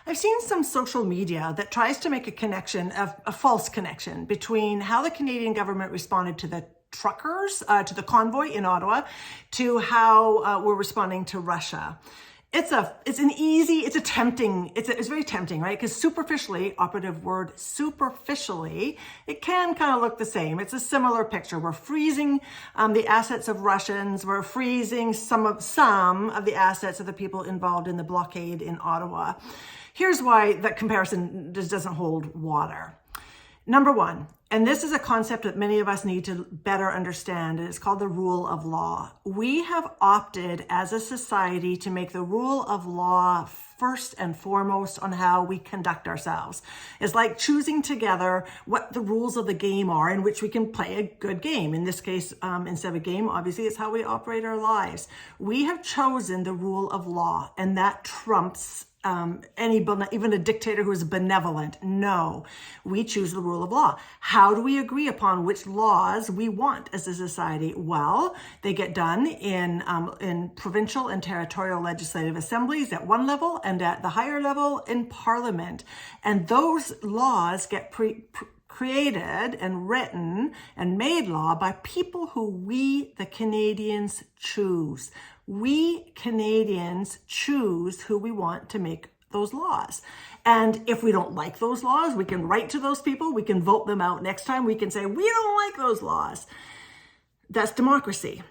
I've seen some social media that tries to make a connection, a false connection between how the Canadian government responded to the truckers, to the convoy in Ottawa, to how we're responding to Russia. It's very tempting, right? Because superficially, operative word, superficially, it can kind of look the same. It's a similar picture. We're freezing the assets of Russians. We're freezing some of the assets of the people involved in the blockade in Ottawa. Here's why that comparison just doesn't hold water. Number one, and this is a concept that many of us need to better understand, and it's called the rule of law. We have opted as a society to make the rule of law first and foremost on how we conduct ourselves. It's like choosing together what the rules of the game are in which we can play a good game. In this case, instead of a game, obviously, it's how we operate our lives. We have chosen the rule of law, and that trumps even a dictator who is benevolent. No, we choose the rule of law. How do we agree upon which laws we want as a society? Well, they get done in provincial and territorial legislative assemblies at one level, and at the higher level in Parliament. And those laws get created and written and made law by people who we, the Canadians, choose. We Canadians choose who we want to make those laws. And if we don't like those laws, we can write to those people. We can vote them out next time. We can say, we don't like those laws. That's democracy.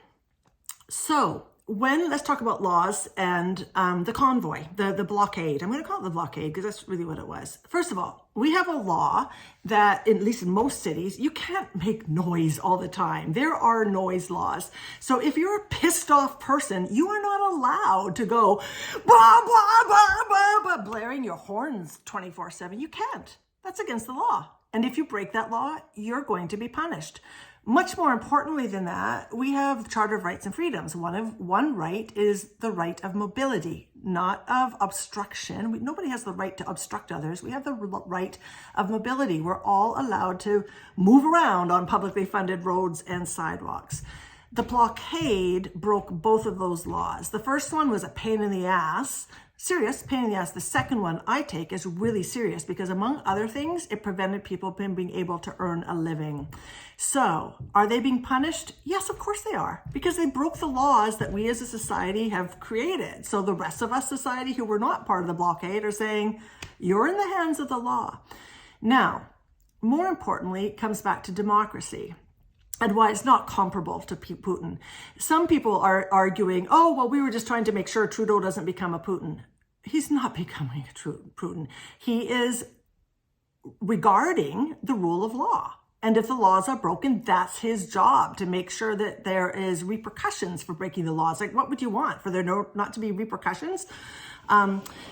So let's talk about laws and the convoy, the blockade. I'm going to call it the blockade because that's really what it was. First of all, we have a law that, at least in most cities, you can't make noise all the time. There are noise laws. So if you're a pissed off person, you are not allowed to go blah, blah, blah, blah, blah, blaring your horns 24/7. You can't. That's against the law. And if you break that law, you're going to be punished. Much more importantly than that, we have the Charter of Rights and Freedoms. One right is the right of mobility, not of obstruction. Nobody has the right to obstruct others. We have the right of mobility. We're all allowed to move around on publicly funded roads and sidewalks. The blockade broke both of those laws. The first one was a pain in the ass, serious pain in the ass. The second one I take is really serious because, among other things, it prevented people from being able to earn a living. So, are they being punished? Yes, of course they are, because they broke the laws that we as a society have created. So the rest of us, society, who were not part of the blockade, are saying, you're in the hands of the law. Now, more importantly, it comes back to democracy and why it's not comparable to Putin. Some people are arguing, oh, well, we were just trying to make sure Trudeau doesn't become a Putin. He's not becoming a Putin. He is regarding the rule of law. And if the laws are broken, that's his job, to make sure that there is repercussions for breaking the laws. Like, what would you want? For there not to be repercussions?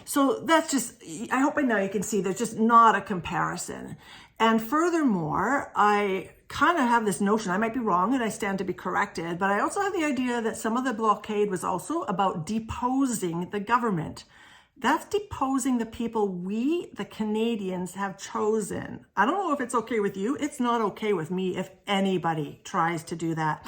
So that's just, I hope by now you can see there's just not a comparison. And furthermore, I kind of have this notion, I might be wrong and I stand to be corrected, but I also have the idea that some of the blockade was also about deposing the government. That's deposing the people we, the Canadians, have chosen. I don't know if it's okay with you. It's not okay with me if anybody tries to do that.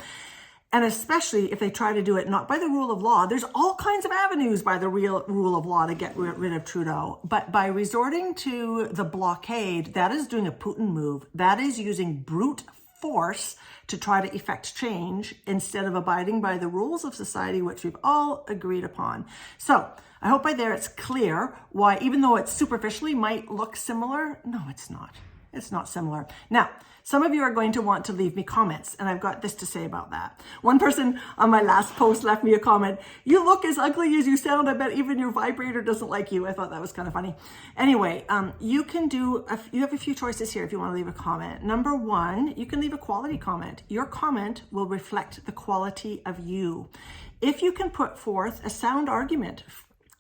And especially if they try to do it not by the rule of law. There's all kinds of avenues by the real rule of law to get rid of Trudeau. But by resorting to the blockade, that is doing a Putin move. That is using brute force to try to effect change instead of abiding by the rules of society, which we've all agreed upon. So I hope by there it's clear why, even though it superficially might look similar, no, it's not. It's not similar. Now, some of you are going to want to leave me comments, and I've got this to say about that. One person on my last post left me a comment. You look as ugly as you sound. I bet even your vibrator doesn't like you. I thought that was kind of funny. Anyway, you have a few choices here if you want to leave a comment. Number one, you can leave a quality comment. Your comment will reflect the quality of you. If you can put forth a sound argument,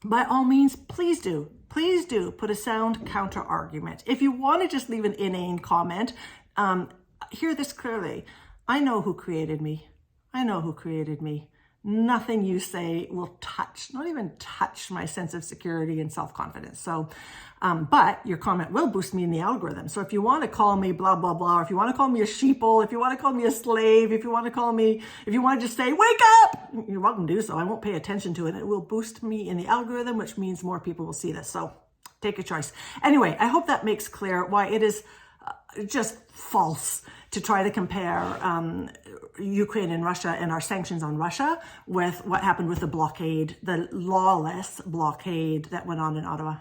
by all means, please do. Please do put a sound counter argument. If you want to just leave an inane comment, hear this clearly. I know who created me. I know who created me. Nothing you say will touch, not even touch my sense of security and self-confidence. So, but your comment will boost me in the algorithm. So if you want to call me blah, blah, blah, or if you want to call me a sheeple, if you want to call me a slave, if you want to just say, wake up, you're welcome to do so. I won't pay attention to it. It will boost me in the algorithm, which means more people will see this. So Take a choice. Anyway, I hope that makes clear why it is just false to try to compare Ukraine and Russia and our sanctions on Russia with what happened with the blockade, the lawless blockade that went on in Ottawa.